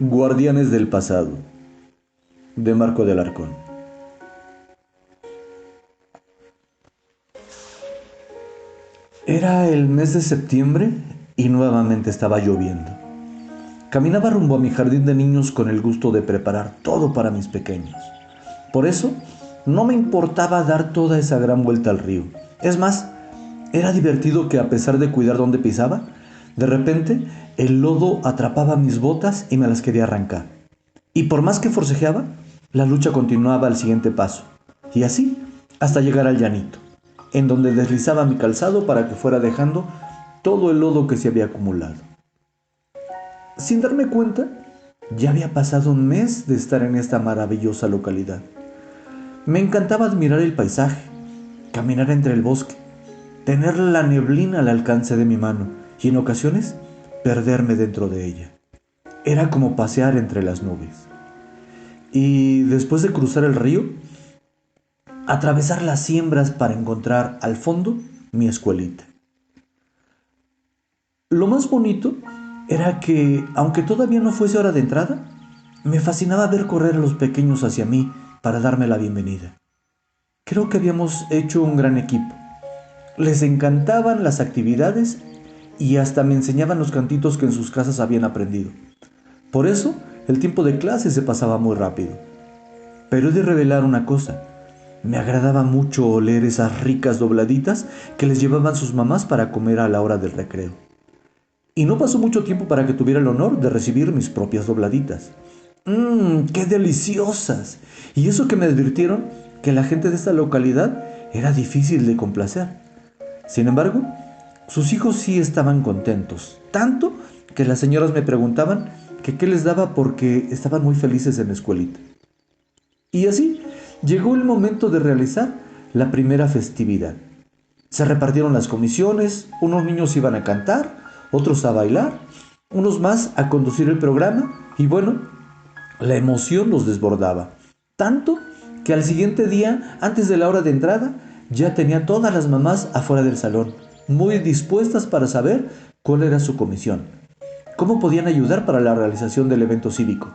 Guardianes del pasado, de Marco de Alarcón. Era el mes de septiembre y nuevamente estaba lloviendo. Caminaba rumbo a mi jardín de niños con el gusto de preparar todo para mis pequeños. Por eso, no me importaba dar toda esa gran vuelta al río. Es más, era divertido que a pesar de cuidar dónde pisaba, de repente el lodo atrapaba mis botas y me las quería arrancar. Y por más que forcejeaba, la lucha continuaba al siguiente paso. Y así, hasta llegar al llanito, en donde deslizaba mi calzado para que fuera dejando todo el lodo que se había acumulado. Sin darme cuenta, ya había pasado un mes de estar en esta maravillosa localidad. Me encantaba admirar el paisaje, caminar entre el bosque, tener la neblina al alcance de mi mano y en ocasiones perderme dentro de ella. Era como pasear entre las nubes. Y después de cruzar el río, atravesar las siembras para encontrar al fondo mi escuelita. Lo más bonito era que, aunque todavía no fuese hora de entrada, me fascinaba ver correr a los pequeños hacia mí para darme la bienvenida. Creo que habíamos hecho un gran equipo. Les encantaban las actividades y hasta me enseñaban los cantitos que en sus casas habían aprendido. Por eso, el tiempo de clase se pasaba muy rápido. Pero he de revelar una cosa. Me agradaba mucho oler esas ricas dobladitas que les llevaban sus mamás para comer a la hora del recreo. Y no pasó mucho tiempo para que tuviera el honor de recibir mis propias dobladitas. ¡Qué deliciosas! Y eso que me advirtieron que la gente de esta localidad era difícil de complacer. Sin embargo, sus hijos sí estaban contentos, tanto que las señoras me preguntaban que qué les daba porque estaban muy felices en la escuelita. Y así llegó el momento de realizar la primera festividad. Se repartieron las comisiones, unos niños iban a cantar, otros a bailar, unos más a conducir el programa y bueno, la emoción los desbordaba. Tanto que al siguiente día, antes de la hora de entrada, ya tenía todas las mamás afuera del salón, muy dispuestas para saber cuál era su comisión, cómo podían ayudar para la realización del evento cívico,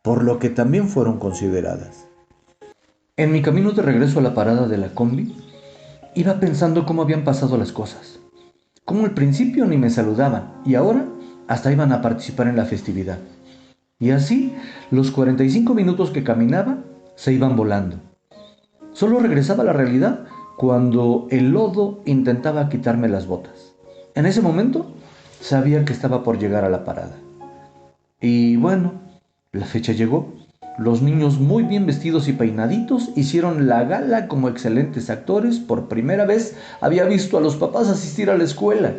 por lo que también fueron consideradas. En mi camino de regreso a la parada de la combi, iba pensando cómo habían pasado las cosas. Cómo al principio ni me saludaban y ahora hasta iban a participar en la festividad. Y así, los 45 minutos que caminaba se iban volando. Solo regresaba a la realidad cuando el lodo intentaba quitarme las botas. En ese momento, sabía que estaba por llegar a la parada. Y bueno, la fecha llegó. Los niños muy bien vestidos y peinaditos hicieron la gala como excelentes actores. Por primera vez había visto a los papás asistir a la escuela.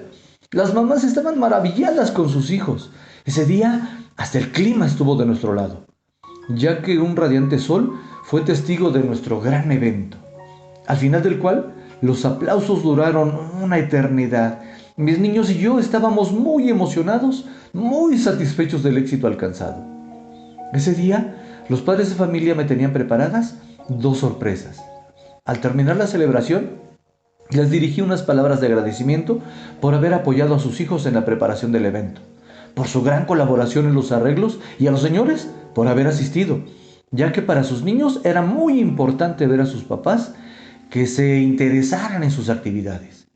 Las mamás estaban maravilladas con sus hijos. Ese día hasta el clima estuvo de nuestro lado, ya que un radiante sol fue testigo de nuestro gran evento, al final del cual los aplausos duraron una eternidad. Mis niños y yo estábamos muy emocionados, muy satisfechos del éxito alcanzado. Ese día, los padres de familia me tenían preparadas dos sorpresas. Al terminar la celebración, les dirigí unas palabras de agradecimiento por haber apoyado a sus hijos en la preparación del evento, por su gran colaboración en los arreglos y a los señores por haber asistido, ya que para sus niños era muy importante ver a sus papás que se interesaran en sus actividades.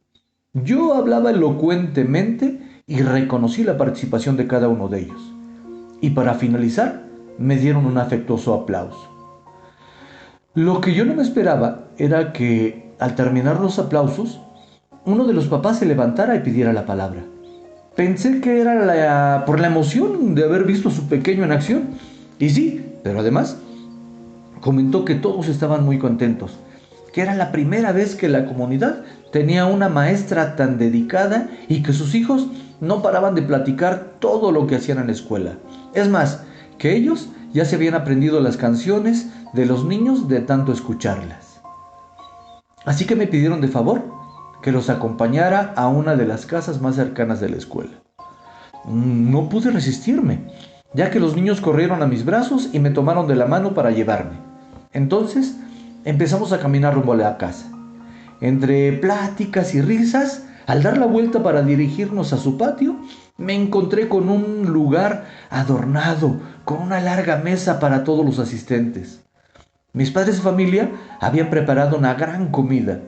Yo hablaba elocuentemente y reconocí la participación de cada uno de ellos. Y para finalizar, me dieron un afectuoso aplauso. Lo que yo no me esperaba era que, al terminar los aplausos, uno de los papás se levantara y pidiera la palabra. Pensé que era por la emoción de haber visto a su pequeño en acción. Y sí, pero además comentó que todos estaban muy contentos, que era la primera vez que la comunidad tenía una maestra tan dedicada y que sus hijos no paraban de platicar todo lo que hacían en la escuela. Es más, que ellos ya se habían aprendido las canciones de los niños de tanto escucharlas. Así que me pidieron de favor que los acompañara a una de las casas más cercanas de la escuela. No pude resistirme, ya que los niños corrieron a mis brazos y me tomaron de la mano para llevarme. Entonces empezamos a caminar rumbo a la casa. Entre pláticas y risas, al dar la vuelta para dirigirnos a su patio, me encontré con un lugar adornado con una larga mesa para todos los asistentes. Mis padres de familia habían preparado una gran comida.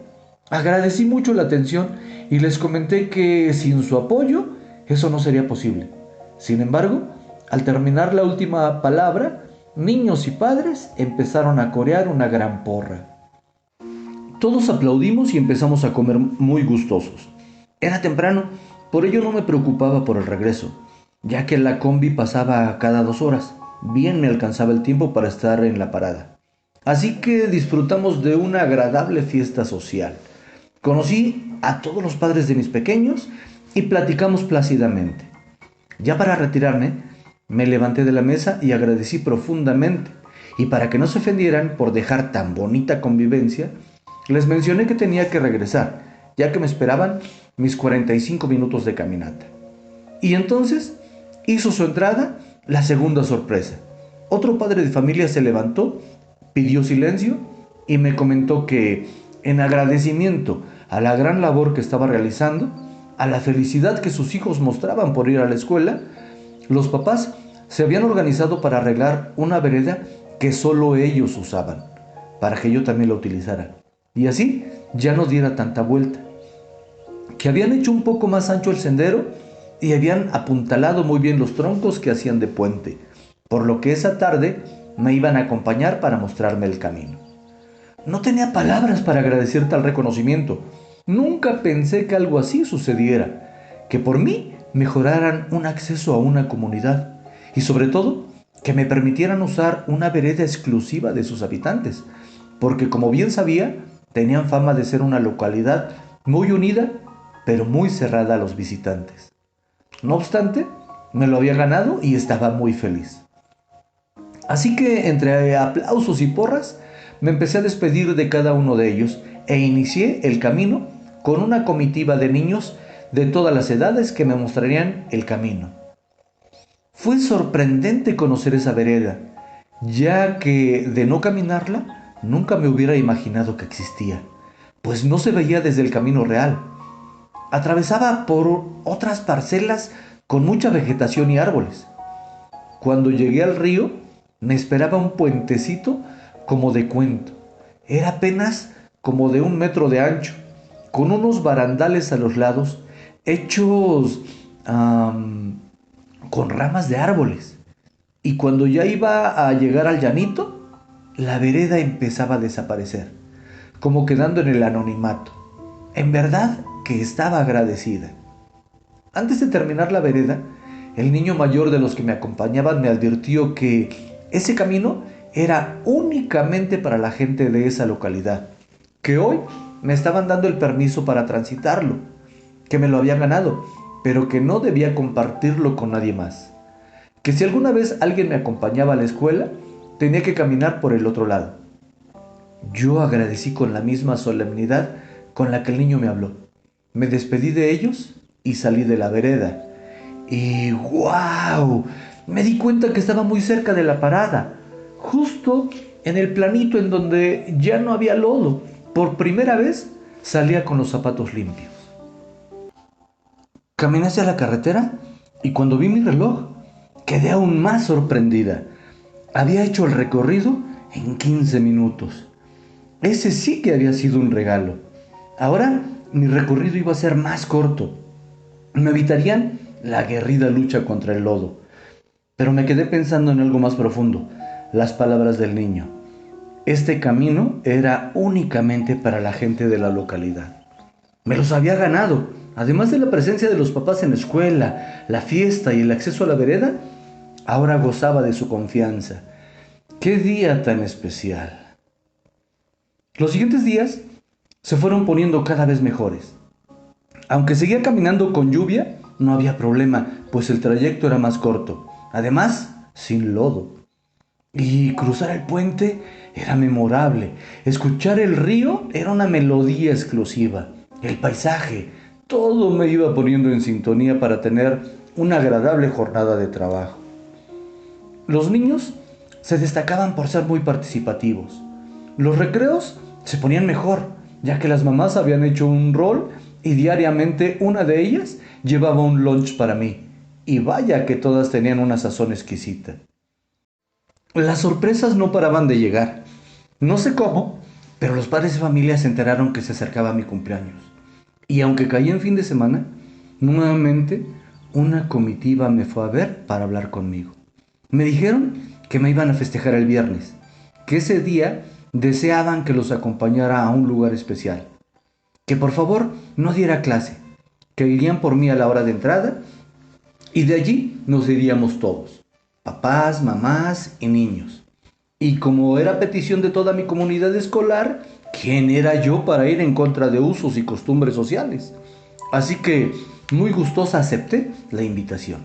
Agradecí mucho la atención y les comenté que sin su apoyo eso no sería posible. Sin embargo, al terminar la última palabra, niños y padres empezaron a corear una gran porra. Todos aplaudimos y empezamos a comer muy gustosos. Era temprano, por ello no me preocupaba por el regreso, ya que la combi pasaba cada 2 horas. Bien me alcanzaba el tiempo para estar en la parada. Así que disfrutamos de una agradable fiesta social. Conocí a todos los padres de mis pequeños y platicamos plácidamente. Ya para retirarme, me levanté de la mesa y agradecí profundamente. Y para que no se ofendieran por dejar tan bonita convivencia, les mencioné que tenía que regresar, ya que me esperaban mis 45 minutos de caminata. Y entonces hizo su entrada la segunda sorpresa. Otro padre de familia se levantó, pidió silencio y me comentó que, en agradecimiento a la gran labor que estaba realizando, a la felicidad que sus hijos mostraban por ir a la escuela, los papás se habían organizado para arreglar una vereda que solo ellos usaban, para que yo también la utilizara, y así ya no diera tanta vuelta. Que habían hecho un poco más ancho el sendero y habían apuntalado muy bien los troncos que hacían de puente, por lo que esa tarde me iban a acompañar para mostrarme el camino. No tenía palabras para agradecer tal reconocimiento. Nunca pensé que algo así sucediera, que por mí mejoraran un acceso a una comunidad y sobre todo que me permitieran usar una vereda exclusiva de sus habitantes, porque como bien sabía, tenían fama de ser una localidad muy unida, pero muy cerrada a los visitantes. No obstante, me lo había ganado y estaba muy feliz. Así que entre aplausos y porras, me empecé a despedir de cada uno de ellos e inicié el camino con una comitiva de niños de todas las edades que me mostrarían el camino. Fue sorprendente conocer esa vereda, ya que de no caminarla nunca me hubiera imaginado que existía, pues no se veía desde el camino real. Atravesaba por otras parcelas con mucha vegetación y árboles. Cuando llegué al río, me esperaba un puentecito como de cuento. Era apenas como de 1 metro de ancho, con unos barandales a los lados, hechos con ramas de árboles. Y cuando ya iba a llegar al llanito, la vereda empezaba a desaparecer, como quedando en el anonimato. En verdad que estaba agradecida. Antes de terminar la vereda, el niño mayor de los que me acompañaban me advirtió que ese camino era únicamente para la gente de esa localidad, que hoy me estaban dando el permiso para transitarlo, que me lo había ganado, pero que no debía compartirlo con nadie más, que si alguna vez alguien me acompañaba a la escuela, tenía que caminar por el otro lado. Yo agradecí con la misma solemnidad con la que el niño me habló. Me despedí de ellos y salí de la vereda. Y ¡guau! Me di cuenta que estaba muy cerca de la parada, justo en el planito en donde ya no había lodo. Por primera vez salía con los zapatos limpios. Caminé hacia la carretera y cuando vi mi reloj, quedé aún más sorprendida. Había hecho el recorrido en 15 minutos. Ese sí que había sido un regalo. Ahora mi recorrido iba a ser más corto. Me evitarían la aguerrida lucha contra el lodo. Pero me quedé pensando en algo más profundo, las palabras del niño. Este camino era únicamente para la gente de la localidad. Me los había ganado. Además de la presencia de los papás en la escuela, la fiesta y el acceso a la vereda, ahora gozaba de su confianza. ¡Qué día tan especial! Los siguientes días se fueron poniendo cada vez mejores. Aunque seguía caminando con lluvia, no había problema, pues el trayecto era más corto. Además, sin lodo. Y cruzar el puente era memorable. Escuchar el río era una melodía exclusiva. El paisaje, todo me iba poniendo en sintonía para tener una agradable jornada de trabajo. Los niños se destacaban por ser muy participativos. Los recreos se ponían mejor, ya que las mamás habían hecho un rol y diariamente una de ellas llevaba un lunch para mí. Y vaya que todas tenían una sazón exquisita. Las sorpresas no paraban de llegar. No sé cómo, pero los padres de familia se enteraron que se acercaba mi cumpleaños. Y aunque caía en fin de semana, nuevamente una comitiva me fue a ver para hablar conmigo. Me dijeron que me iban a festejar el viernes, que ese día deseaban que los acompañara a un lugar especial, que por favor no diera clase, que irían por mí a la hora de entrada y de allí nos iríamos todos, papás, mamás y niños. Y como era petición de toda mi comunidad escolar, ¿quién era yo para ir en contra de usos y costumbres sociales? Así que muy gustosa acepté la invitación.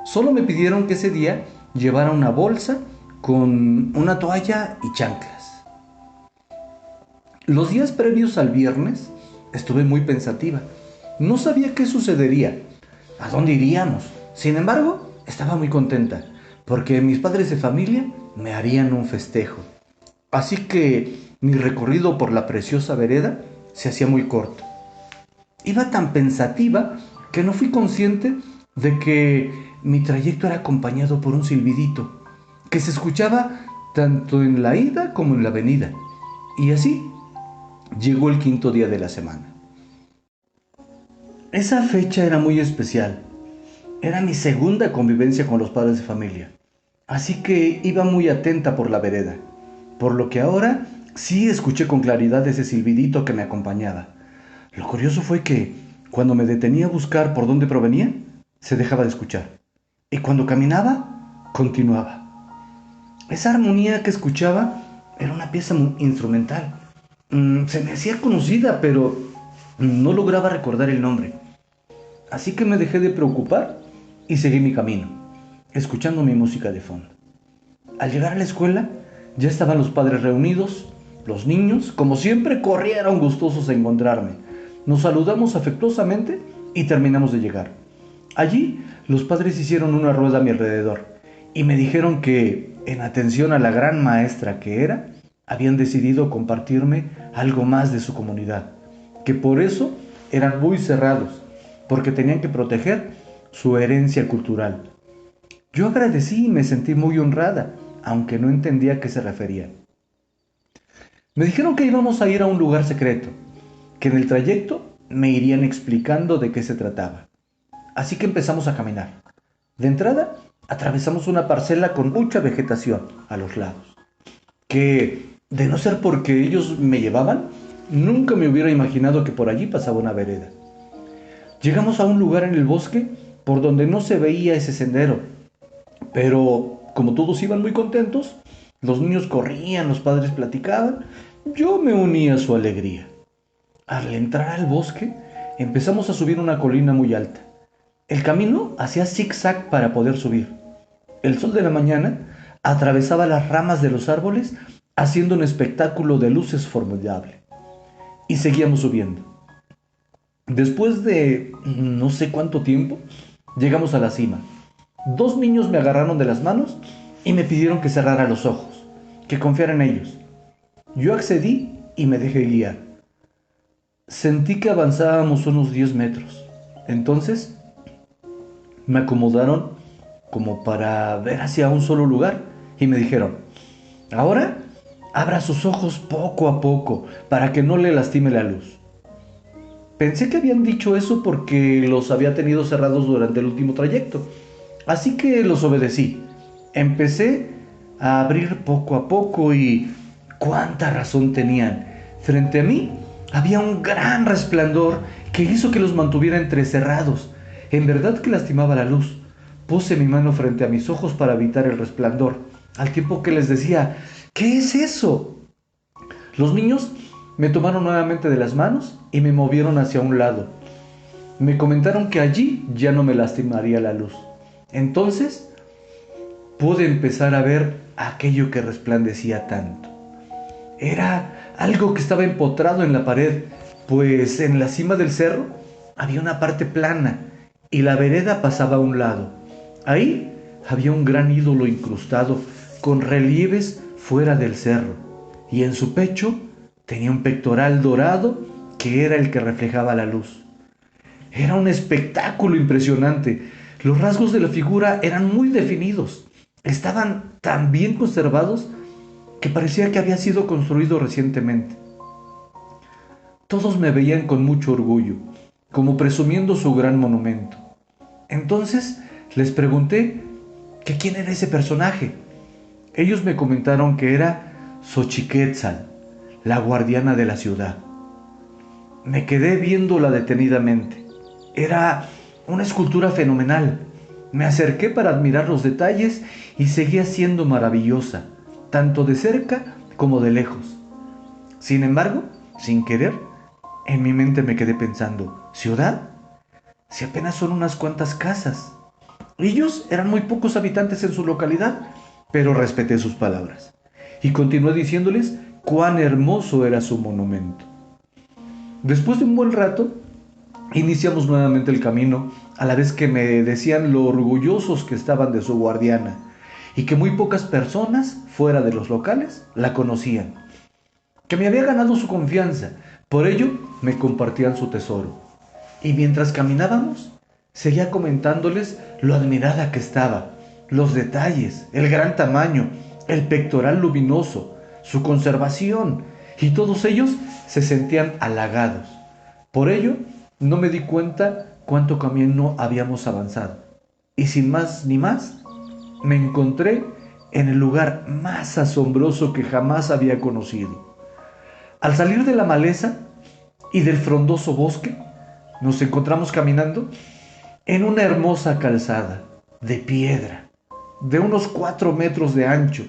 Solo me pidieron que ese día llevara una bolsa con una toalla y chanclas. Los días previos al viernes estuve muy pensativa. No sabía qué sucedería, a dónde iríamos. Sin embargo, estaba muy contenta, porque mis padres de familia me harían un festejo. Así que mi recorrido por la preciosa vereda se hacía muy corto. Iba tan pensativa que no fui consciente de que mi trayecto era acompañado por un silbidito que se escuchaba tanto en la ida como en la venida. Y así llegó el quinto día de la semana. Esa fecha era muy especial. Era mi segunda convivencia con los padres de familia. Así que iba muy atenta por la vereda, por lo que ahora sí escuché con claridad ese silbidito que me acompañaba. Lo curioso fue que cuando me detenía a buscar por dónde provenía, se dejaba de escuchar. Y cuando caminaba, continuaba. Esa armonía que escuchaba era una pieza instrumental. Se me hacía conocida, pero no lograba recordar el nombre. Así que me dejé de preocupar y seguí mi camino, escuchando mi música de fondo. Al llegar a la escuela, ya estaban los padres reunidos, los niños, como siempre, corrieron gustosos a encontrarme. Nos saludamos afectuosamente y terminamos de llegar. Allí, los padres hicieron una rueda a mi alrededor y me dijeron que, en atención a la gran maestra que era, habían decidido compartirme algo más de su comunidad, que por eso eran muy cerrados, porque tenían que proteger su herencia cultural. Yo agradecí y me sentí muy honrada, aunque no entendía a qué se referían. Me dijeron que íbamos a ir a un lugar secreto, que en el trayecto me irían explicando de qué se trataba. Así que empezamos a caminar. De entrada, atravesamos una parcela con mucha vegetación a los lados, que, de no ser porque ellos me llevaban, nunca me hubiera imaginado que por allí pasaba una vereda. Llegamos a un lugar en el bosque por donde no se veía ese sendero, pero como todos iban muy contentos, los niños corrían, los padres platicaban, yo me unía a su alegría. Al entrar al bosque, empezamos a subir una colina muy alta. El camino hacía zigzag para poder subir. El sol de la mañana atravesaba las ramas de los árboles, haciendo un espectáculo de luces formidable. Y seguíamos subiendo. Después de no sé cuánto tiempo, llegamos a la cima. Dos niños me agarraron de las manos y me pidieron que cerrara los ojos, que confiara en ellos. Yo accedí y me dejé guiar. Sentí que avanzábamos unos 10 metros. Entonces me acomodaron como para ver hacia un solo lugar y me dijeron, ahora abra sus ojos poco a poco para que no le lastime la luz. Pensé que habían dicho eso porque los había tenido cerrados durante el último trayecto. Así que los obedecí. Empecé a abrir poco a poco y cuánta razón tenían. Frente a mí había un gran resplandor que hizo que los mantuviera entrecerrados. En verdad que lastimaba la luz. Puse mi mano frente a mis ojos para evitar el resplandor, al tiempo que les decía, ¿qué es eso? Los niños me tomaron nuevamente de las manos y me movieron hacia un lado. Me comentaron que allí ya no me lastimaría la luz. Entonces pude empezar a ver aquello que resplandecía tanto. Era algo que estaba empotrado en la pared, pues en la cima del cerro había una parte plana y la vereda pasaba a un lado. Ahí había un gran ídolo incrustado con relieves fuera del cerro, y en su pecho tenía un pectoral dorado que era el que reflejaba la luz. Era un espectáculo impresionante. Los rasgos de la figura eran muy definidos. Estaban tan bien conservados que parecía que había sido construido recientemente. Todos me veían con mucho orgullo, como presumiendo su gran monumento. Entonces les pregunté que quién era ese personaje. Ellos me comentaron que era Xochiquétzal, la guardiana de la ciudad. Me quedé viéndola detenidamente. Era una escultura fenomenal. Me acerqué para admirar los detalles y seguía siendo maravillosa, tanto de cerca como de lejos. Sin embargo, sin querer, en mi mente me quedé pensando, ¿ciudad? Si apenas son unas cuantas casas. Ellos eran muy pocos habitantes en su localidad, pero respeté sus palabras y continué diciéndoles cuán hermoso era su monumento. Después de un buen rato, iniciamos nuevamente el camino, a la vez que me decían lo orgullosos que estaban de su guardiana y que muy pocas personas fuera de los locales la conocían, que me había ganado su confianza, por ello me compartían su tesoro. Y mientras caminábamos, seguía comentándoles lo admirada que estaba, los detalles, el gran tamaño, el pectoral luminoso, su conservación, y todos ellos se sentían halagados. Por ello, no me di cuenta cuánto camino habíamos avanzado. Y sin más ni más, me encontré en el lugar más asombroso que jamás había conocido. Al salir de la maleza y del frondoso bosque, nos encontramos caminando en una hermosa calzada de piedra, de unos 4 metros de ancho,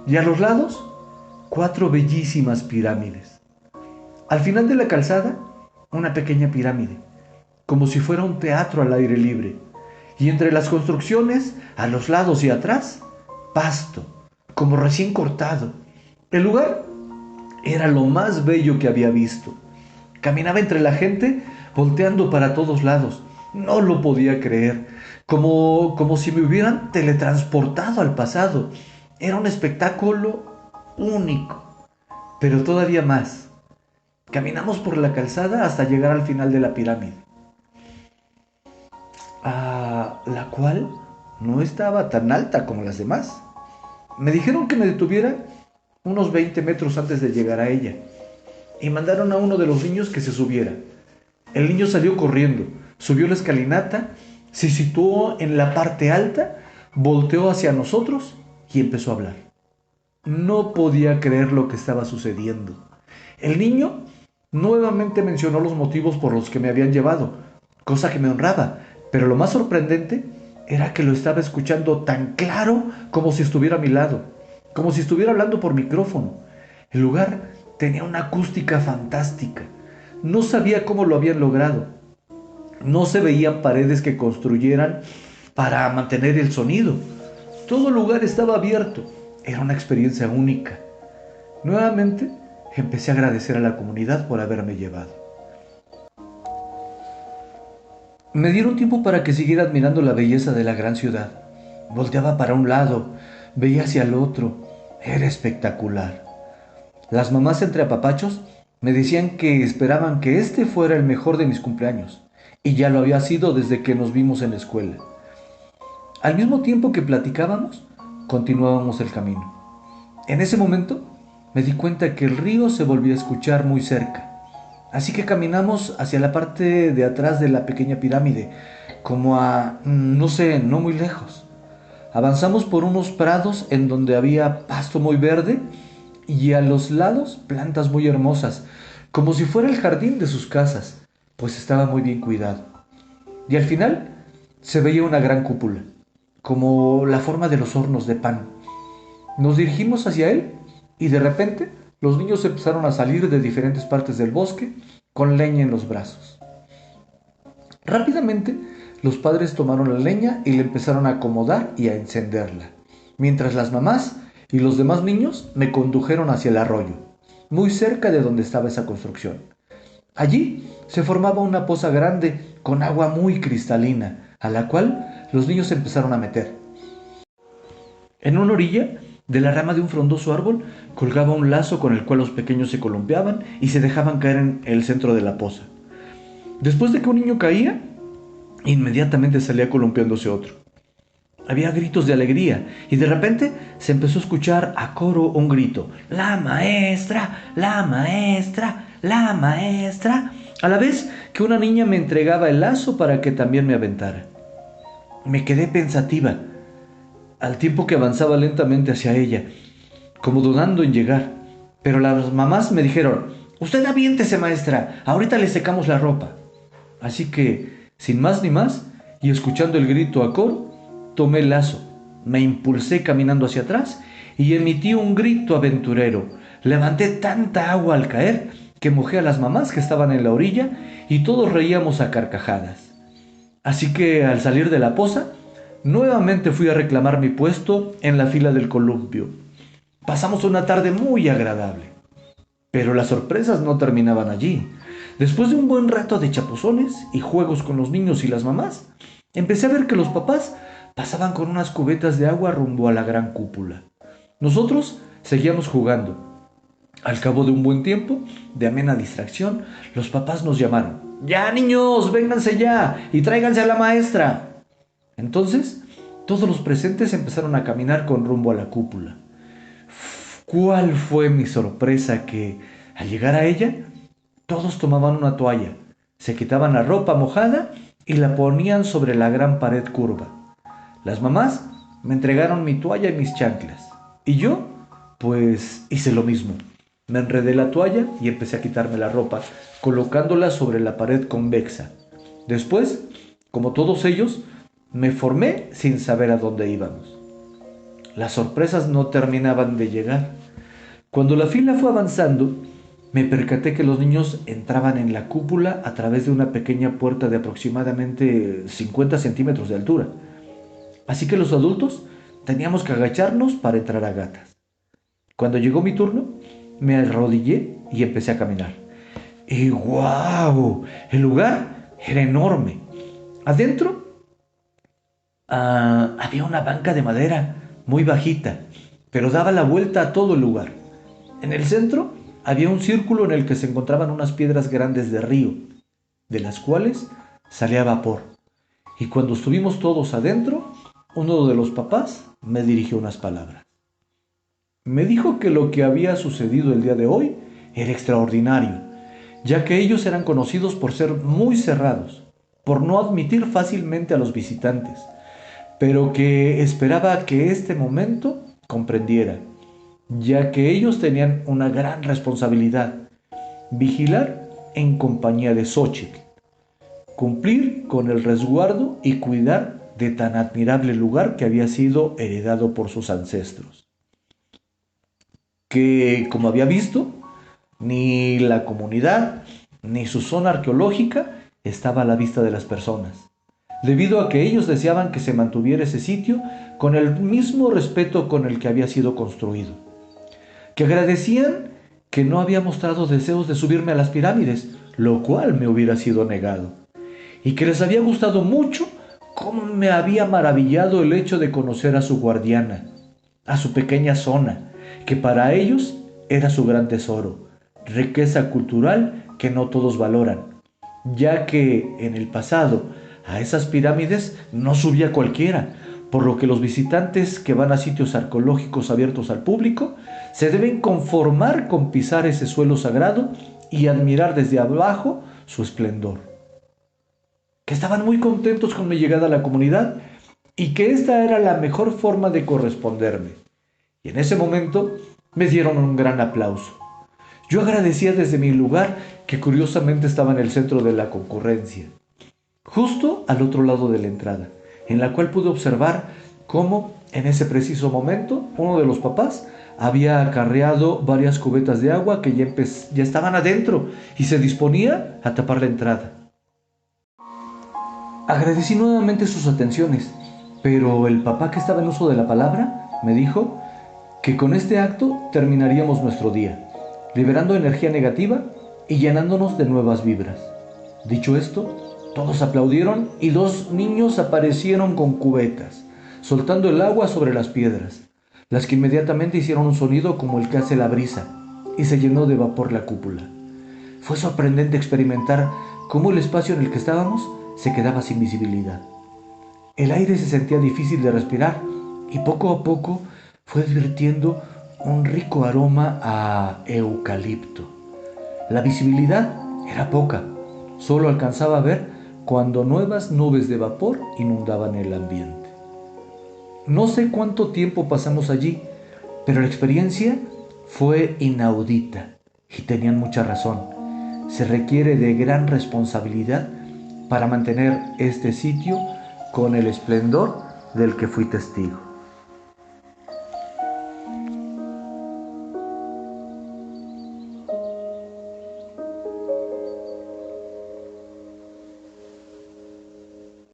y a los lados, 4 bellísimas pirámides. Al final de la calzada, una pequeña pirámide, como si fuera un teatro al aire libre, y entre las construcciones, a los lados y atrás, pasto, como recién cortado. El lugar era lo más bello que había visto. Caminaba entre la gente, volteando para todos lados. No lo podía creer, como si me hubieran teletransportado al pasado. Era un espectáculo único, pero todavía más. Caminamos por la calzada hasta llegar al final de la pirámide, la cual no estaba tan alta como las demás. Me dijeron que me detuviera unos 20 metros antes de llegar a ella y mandaron a uno de los niños que se subiera. El niño salió corriendo, subió la escalinata, se situó en la parte alta, volteó hacia nosotros y empezó a hablar. No podía creer lo que estaba sucediendo. El niño nuevamente mencionó los motivos por los que me habían llevado, cosa que me honraba, pero lo más sorprendente era que lo estaba escuchando tan claro como si estuviera a mi lado, como si estuviera hablando por micrófono. El lugar tenía una acústica fantástica. No sabía cómo lo habían logrado. No se veían paredes que construyeran para mantener el sonido. Todo el lugar estaba abierto. Era una experiencia única. Nuevamente empecé a agradecer a la comunidad por haberme llevado. Me dieron tiempo para que siguiera admirando la belleza de la gran ciudad. Volteaba para un lado, veía hacia el otro. Era espectacular. Las mamás entre apapachos me decían que esperaban que este fuera el mejor de mis cumpleaños, y ya lo había sido desde que nos vimos en la escuela. Al mismo tiempo que platicábamos, continuábamos el camino. En ese momento me di cuenta que el río se volvía a escuchar muy cerca, así que caminamos hacia la parte de atrás de la pequeña pirámide, como a, no sé, no muy lejos. Avanzamos por unos prados en donde había pasto muy verde y a los lados plantas muy hermosas, como si fuera el jardín de sus casas, pues estaba muy bien cuidado. Y al final se veía una gran cúpula, como la forma de los hornos de pan. Nos dirigimos hacia él y de repente los niños empezaron a salir de diferentes partes del bosque con leña en los brazos. Rápidamente los padres tomaron la leña y la empezaron a acomodar y a encenderla, mientras las mamás y los demás niños me condujeron hacia el arroyo, muy cerca de donde estaba esa construcción. Allí se formaba una poza grande con agua muy cristalina, a la cual los niños se empezaron a meter. En una orilla de la rama de un frondoso árbol colgaba un lazo con el cual los pequeños se columpiaban y se dejaban caer en el centro de la poza. Después de que un niño caía, inmediatamente salía columpiándose otro. Había gritos de alegría y de repente se empezó a escuchar a coro un grito: ¡La maestra! ¡La maestra! ¡La maestra! A la vez que una niña me entregaba el lazo para que también me aventara. Me quedé pensativa, al tiempo que avanzaba lentamente hacia ella, como dudando en llegar. Pero las mamás me dijeron: «Usted aviéntese, maestra, ahorita le secamos la ropa». Así que, sin más ni más, y escuchando el grito a coro, tomé el lazo, me impulsé caminando hacia atrás y emití un grito aventurero. Levanté tanta agua al caer que mojé a las mamás que estaban en la orilla y todos reíamos a carcajadas. Así que al salir de la poza, nuevamente fui a reclamar mi puesto en la fila del columpio. Pasamos una tarde muy agradable, pero las sorpresas no terminaban allí. Después de un buen rato de chapuzones y juegos con los niños y las mamás, empecé a ver que los papás pasaban con unas cubetas de agua rumbo a la gran cúpula. Nosotros seguíamos jugando. Al cabo de un buen tiempo, de amena distracción, los papás nos llamaron: «Ya, niños, vénganse ya y tráiganse a la maestra». Entonces, todos los presentes empezaron a caminar con rumbo a la cúpula. ¿Cuál fue mi sorpresa que, al llegar a ella, todos tomaban una toalla, se quitaban la ropa mojada y la ponían sobre la gran pared curva? Las mamás me entregaron mi toalla y mis chanclas, y yo, pues, hice lo mismo. Me enredé la toalla y empecé a quitarme la ropa, colocándola sobre la pared convexa. Después, como todos ellos, me formé sin saber a dónde íbamos. Las sorpresas no terminaban de llegar. Cuando la fila fue avanzando, me percaté que los niños entraban en la cúpula a través de una pequeña puerta de aproximadamente 50 centímetros de altura. Así que los adultos teníamos que agacharnos para entrar a gatas. Cuando llegó mi turno, me arrodillé y empecé a caminar. Y ¡guau! El lugar era enorme. Adentro había una banca de madera muy bajita, pero daba la vuelta a todo el lugar. En el centro había un círculo en el que se encontraban unas piedras grandes de río, de las cuales salía vapor. Y cuando estuvimos todos adentro, uno de los papás me dirigió unas palabras. Me dijo que lo que había sucedido el día de hoy era extraordinario, ya que ellos eran conocidos por ser muy cerrados, por no admitir fácilmente a los visitantes, pero que esperaba que este momento comprendiera, ya que ellos tenían una gran responsabilidad: vigilar en compañía de Xochitl, cumplir con el resguardo y cuidar de tan admirable lugar que había sido heredado por sus ancestros. Que, como había visto, ni la comunidad ni su zona arqueológica estaba a la vista de las personas, debido a que ellos deseaban que se mantuviera ese sitio con el mismo respeto con el que había sido construido, que agradecían que no había mostrado deseos de subirme a las pirámides, lo cual me hubiera sido negado, y que les había gustado mucho cómo me había maravillado el hecho de conocer a su guardiana, a su pequeña zona, que para ellos era su gran tesoro, riqueza cultural que no todos valoran, ya que en el pasado a esas pirámides no subía cualquiera, por lo que los visitantes que van a sitios arqueológicos abiertos al público se deben conformar con pisar ese suelo sagrado y admirar desde abajo su esplendor. Que estaban muy contentos con mi llegada a la comunidad y que esta era la mejor forma de corresponderme. Y en ese momento me dieron un gran aplauso. Yo agradecía desde mi lugar, que curiosamente estaba en el centro de la concurrencia, justo al otro lado de la entrada, en la cual pude observar cómo en ese preciso momento uno de los papás había acarreado varias cubetas de agua que ya estaban adentro y se disponía a tapar la entrada. Agradecí nuevamente sus atenciones, pero el papá que estaba en uso de la palabra me dijo que con este acto terminaríamos nuestro día, liberando energía negativa y llenándonos de nuevas vibras. Dicho esto, todos aplaudieron y dos niños aparecieron con cubetas, soltando el agua sobre las piedras, las que inmediatamente hicieron un sonido como el que hace la brisa, y se llenó de vapor la cúpula. Fue sorprendente experimentar cómo el espacio en el que estábamos se quedaba sin visibilidad. El aire se sentía difícil de respirar y poco a poco fue advirtiendo un rico aroma a eucalipto. La visibilidad era poca, solo alcanzaba a ver cuando nuevas nubes de vapor inundaban el ambiente. No sé cuánto tiempo pasamos allí, pero la experiencia fue inaudita y tenían mucha razón. Se requiere de gran responsabilidad para mantener este sitio con el esplendor del que fui testigo.